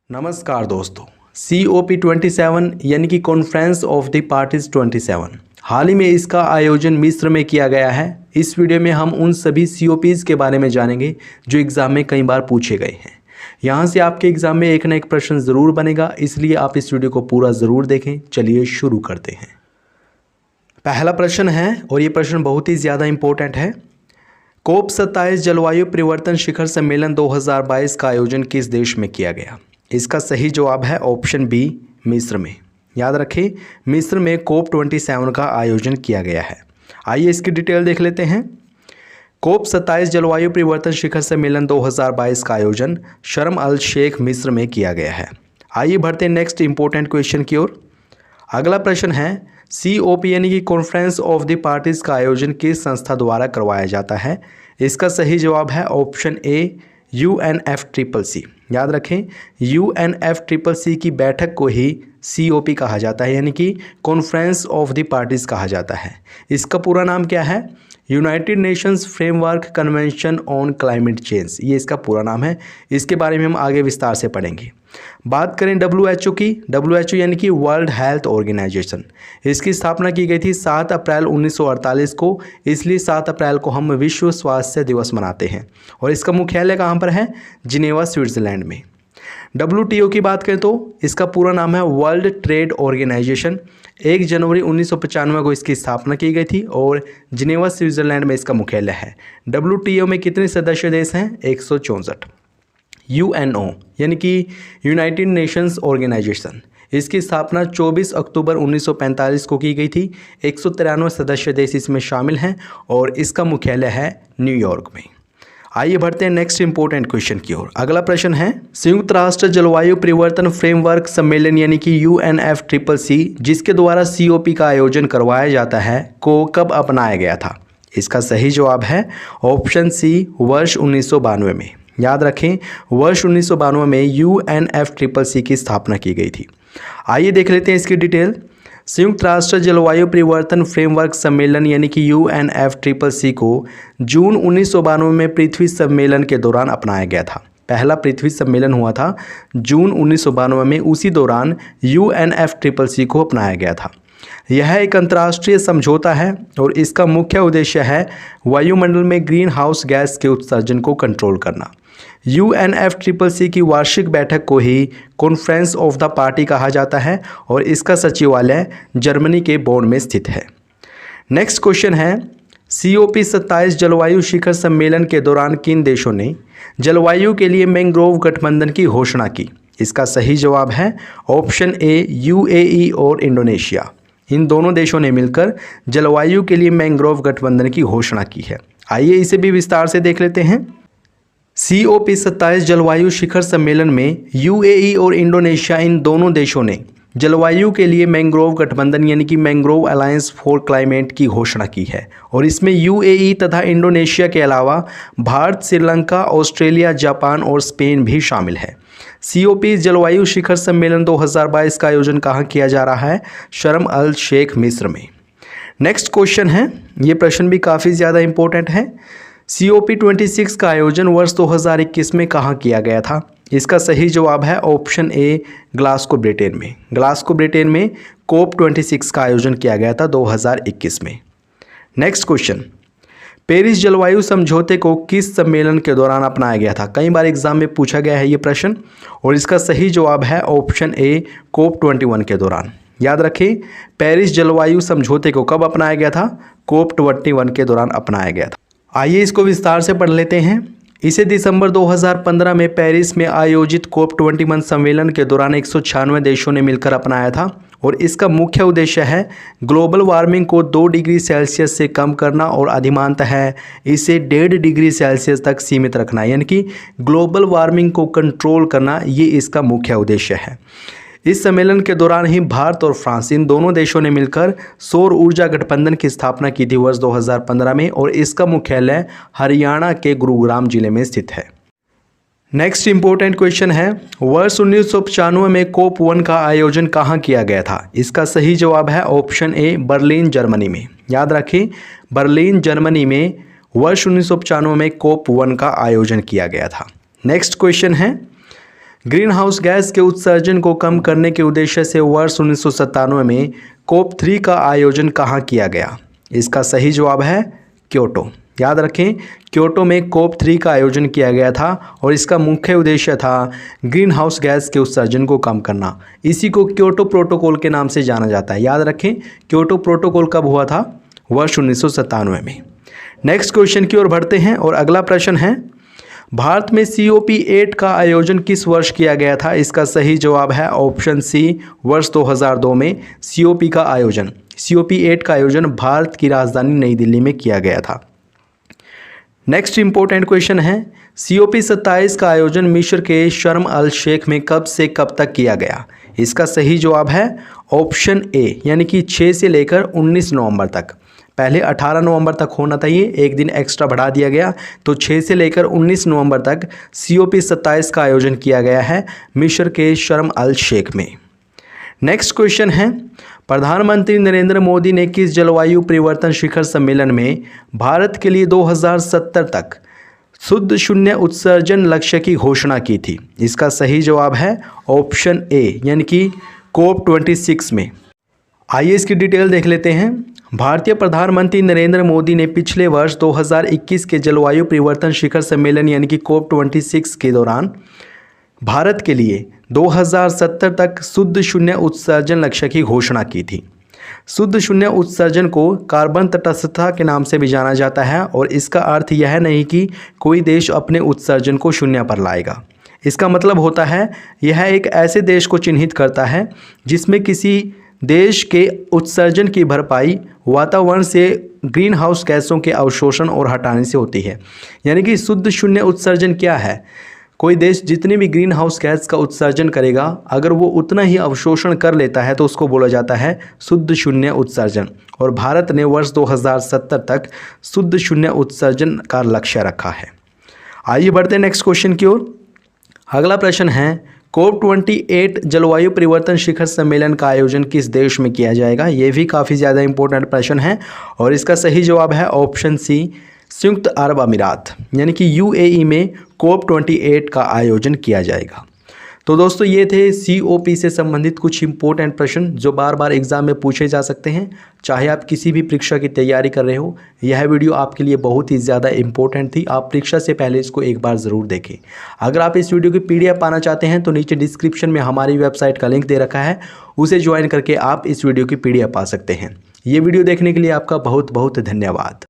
नमस्कार दोस्तों, COP27 यानी कि कॉन्फ्रेंस ऑफ द पार्टीज 27 हाल ही में इसका आयोजन मिस्र में किया गया है। इस वीडियो में हम उन सभी COPs के बारे में जानेंगे जो एग्ज़ाम में कई बार पूछे गए हैं। यहाँ से आपके एग्ज़ाम में एक ना एक प्रश्न ज़रूर बनेगा, इसलिए आप इस वीडियो को पूरा ज़रूर देखें। चलिए शुरू करते हैं। पहला प्रश्न है और ये प्रश्न बहुत ही ज़्यादा इम्पोर्टेंट है। COP27 जलवायु परिवर्तन शिखर सम्मेलन 2022 का आयोजन किस देश में किया गया? इसका सही जवाब है ऑप्शन बी, मिस्र में। याद रखें, मिस्र में COP27 का आयोजन किया गया है। आइए इसकी डिटेल देख लेते हैं। COP27 जलवायु परिवर्तन शिखर सम्मेलन 2022 का आयोजन शर्म अल शेख मिस्र में किया गया है। आइए बढ़ते हैं नेक्स्ट इंपॉर्टेंट क्वेश्चन की ओर। अगला प्रश्न है, COP यानी कि कॉन्फ्रेंस ऑफ द पार्टीज का आयोजन किस संस्था द्वारा करवाया जाता है? इसका सही जवाब है ऑप्शन ए, UNFCCC। याद रखें, UNFCCC की बैठक को ही COP कहा जाता है, यानी कि कॉन्फ्रेंस ऑफ द पार्टीज कहा जाता है। इसका पूरा नाम क्या है? United Nations framework convention on climate change, ये इसका पूरा नाम है। इसके बारे में हम आगे विस्तार से पढ़ेंगे। बात करें WHO की, WHO यानी कि वर्ल्ड हेल्थ ऑर्गेनाइजेशन, इसकी स्थापना की गई थी 7 अप्रैल 1948 को, इसलिए 7 अप्रैल को हम विश्व स्वास्थ्य दिवस मनाते हैं। और इसका मुख्यालय कहाँ पर है? जिनेवा, स्विट्ज़रलैंड में। WTO की बात करें तो इसका पूरा नाम है वर्ल्ड ट्रेड ऑर्गेनाइजेशन। 1 जनवरी 1995 को इसकी स्थापना की गई थी और जिनेवा, स्विट्ज़रलैंड में इसका मुख्यालय है। WTO में कितने सदस्य देश हैं? 164। UNO यानी कि यूनाइटेड नेशंस ऑर्गेनाइजेशन, इसकी स्थापना 24 अक्टूबर 1945 को की गई थी। 193 सदस्य देश इसमें शामिल हैं और इसका मुख्यालय है न्यूयॉर्क में। आइए बढ़ते हैं नेक्स्ट इंपॉर्टेंट क्वेश्चन की ओर। अगला प्रश्न है, संयुक्त राष्ट्र जलवायु परिवर्तन फ्रेमवर्क सम्मेलन यानी कि UNFCCC, जिसके द्वारा COP का आयोजन करवाया जाता है, को कब अपनाया गया था? इसका सही जवाब है ऑप्शन सी, वर्ष 1992 में। याद रखें, वर्ष 1992 में UNFCCC की स्थापना की गई थी। आइए देख लेते हैं इसकी डिटेल। संयुक्त राष्ट्र जलवायु परिवर्तन फ्रेमवर्क सम्मेलन यानी कि UNFCCC को जून 1992 में पृथ्वी सम्मेलन के दौरान अपनाया गया था। पहला पृथ्वी सम्मेलन हुआ था जून 1992 में, उसी दौरान UNFCCC को अपनाया गया था। यह एक अंतर्राष्ट्रीय समझौता है और इसका मुख्य उद्देश्य है वायुमंडल में ग्रीन हाउस गैस के उत्सर्जन को कंट्रोल करना। UNFCCC की वार्षिक बैठक को ही कॉन्फ्रेंस ऑफ द पार्टी कहा जाता है और इसका सचिवालय जर्मनी के बोन में स्थित है। नेक्स्ट क्वेश्चन है, COP27 जलवायु शिखर सम्मेलन के दौरान किन देशों ने जलवायु के लिए मैंग्रोव गठबंधन की घोषणा की? इसका सही जवाब है ऑप्शन ए, UAE और इंडोनेशिया। इन दोनों देशों ने मिलकर जलवायु के लिए मैंग्रोव गठबंधन की घोषणा की है। आइए इसे भी विस्तार से देख लेते हैं। COP27 जलवायु शिखर सम्मेलन में UAE और इंडोनेशिया, इन दोनों देशों ने जलवायु के लिए मैंग्रोव गठबंधन यानी कि मैंग्रोव अलायंस फॉर क्लाइमेट की घोषणा की है और इसमें UAE तथा इंडोनेशिया के अलावा भारत, श्रीलंका, ऑस्ट्रेलिया, जापान और स्पेन भी शामिल है। COP जलवायु शिखर सम्मेलन 2022 का आयोजन कहाँ किया जा रहा है? शर्म अल शेख, मिस्र में। नेक्स्ट क्वेश्चन है, ये प्रश्न भी काफ़ी ज़्यादा इंपॉर्टेंट है। COP26 का आयोजन वर्ष 2021 में कहाँ किया गया था? इसका सही जवाब है ऑप्शन ए, ग्लासगो, ब्रिटेन में। ग्लासगो, ब्रिटेन में COP26 का आयोजन किया गया था 2021 में। नेक्स्ट क्वेश्चन, पेरिस जलवायु समझौते को किस सम्मेलन के दौरान अपनाया गया था? कई बार एग्जाम में पूछा गया है ये प्रश्न और इसका सही जवाब है ऑप्शन ए, COP21 के दौरान। याद रखें, पेरिस जलवायु समझौते को कब अपनाया गया था? COP21 के दौरान अपनाया गया था। आइए इसको विस्तार से पढ़ लेते हैं। इसे दिसंबर 2015 में पेरिस में आयोजित COP21 सम्मेलन के दौरान 196 देशों ने मिलकर अपनाया था और इसका मुख्य उद्देश्य है ग्लोबल वार्मिंग को 2 डिग्री सेल्सियस से कम करना और अधिमानतः इसे 1.5 डिग्री सेल्सियस तक सीमित रखना, यानी कि ग्लोबल वार्मिंग को कंट्रोल करना, ये इसका मुख्य उद्देश्य है। इस सम्मेलन के दौरान ही भारत और फ्रांस, इन दोनों देशों ने मिलकर सौर ऊर्जा गठबंधन की स्थापना की थी वर्ष 2015 में और इसका मुख्यालय हरियाणा के गुरुग्राम जिले में स्थित है। नेक्स्ट इंपॉर्टेंट क्वेश्चन है, वर्ष 1995 में COP1 का आयोजन कहाँ किया गया था? इसका सही जवाब है ऑप्शन ए, बर्लिन, जर्मनी में। याद रखें, बर्लिन, जर्मनी में वर्ष 1995 में COP1 का आयोजन किया गया था। नेक्स्ट क्वेश्चन है, ग्रीन हाउस गैस के उत्सर्जन को कम करने के उद्देश्य से वर्ष 1997 में COP3 का आयोजन कहाँ किया गया? इसका सही जवाब है क्योटो। याद रखें, क्योटो में COP3 का आयोजन किया गया था और इसका मुख्य उद्देश्य था ग्रीन हाउस गैस के उत्सर्जन को कम करना। इसी को क्योटो प्रोटोकॉल के नाम से जाना जाता है। याद रखें, क्योटो प्रोटोकॉल कब हुआ था? वर्ष 1997 में। नेक्स्ट क्वेश्चन की ओर बढ़ते हैं और अगला प्रश्न है, भारत में COP8 का आयोजन किस वर्ष किया गया था? इसका सही जवाब है ऑप्शन सी, वर्ष 2002 में COP8 का आयोजन भारत की राजधानी नई दिल्ली में किया गया था। नेक्स्ट इंपॉर्टेंट क्वेश्चन है, COP27 का आयोजन मिस्र के शर्म अल शेख में कब से कब तक किया गया? इसका सही जवाब है ऑप्शन ए, यानी कि 6 से लेकर 19 नवंबर तक। पहले 18 नवंबर तक होना था, ये एक दिन एक्स्ट्रा बढ़ा दिया गया, तो 6 से लेकर 19 नवंबर तक COP27 का आयोजन किया गया है मिस्र के शर्म अल शेख में। नेक्स्ट क्वेश्चन है, प्रधानमंत्री नरेंद्र मोदी ने किस जलवायु परिवर्तन शिखर सम्मेलन में भारत के लिए 2070 तक शुद्ध शून्य उत्सर्जन लक्ष्य की घोषणा की थी? इसका सही जवाब है ऑप्शन ए, यानी कि COP26 में। आइए इसकी डिटेल देख लेते हैं। भारतीय प्रधानमंत्री नरेंद्र मोदी ने पिछले वर्ष 2021 के जलवायु परिवर्तन शिखर सम्मेलन यानी कि COP26 के दौरान भारत के लिए 2070 तक शुद्ध शून्य उत्सर्जन लक्ष्य की घोषणा की थी। शुद्ध शून्य उत्सर्जन को कार्बन तटस्थता के नाम से भी जाना जाता है और इसका अर्थ यह नहीं कि कोई देश अपने उत्सर्जन को शून्य पर लाएगा। इसका मतलब होता है यह एक ऐसे देश को चिन्हित करता है जिसमें किसी देश के उत्सर्जन की भरपाई वातावरण से ग्रीन हाउस गैसों के अवशोषण और हटाने से होती है। यानी कि शुद्ध शून्य उत्सर्जन क्या है? कोई देश जितनी भी ग्रीन हाउस गैस का उत्सर्जन करेगा, अगर वो उतना ही अवशोषण कर लेता है तो उसको बोला जाता है शुद्ध शून्य उत्सर्जन। और भारत ने वर्ष 2070 तक शुद्ध शून्य उत्सर्जन का लक्ष्य रखा है। आइए बढ़ते हैं नेक्स्ट क्वेश्चन की ओर। अगला प्रश्न है, COP28 जलवायु परिवर्तन शिखर सम्मेलन का आयोजन किस देश में किया जाएगा? ये भी काफ़ी ज़्यादा इंपॉर्टेंट प्रश्न है और इसका सही जवाब है ऑप्शन सी, संयुक्त अरब अमीरात यानी कि UAE में COP28 का आयोजन किया जाएगा। तो दोस्तों ये थे COP से संबंधित कुछ इंपॉर्टेंट प्रश्न जो बार बार एग्जाम में पूछे जा सकते हैं, चाहे आप किसी भी परीक्षा की तैयारी कर रहे हो। यह वीडियो आपके लिए बहुत ही ज़्यादा इंपॉर्टेंट थी, आप परीक्षा से पहले इसको एक बार ज़रूर देखें। अगर आप इस वीडियो की PDF पाना चाहते हैं तो नीचे डिस्क्रिप्शन में हमारी वेबसाइट का लिंक दे रखा है, उसे ज्वाइन करके आप इस वीडियो की PDF पा सकते हैं। ये वीडियो देखने के लिए आपका बहुत बहुत धन्यवाद।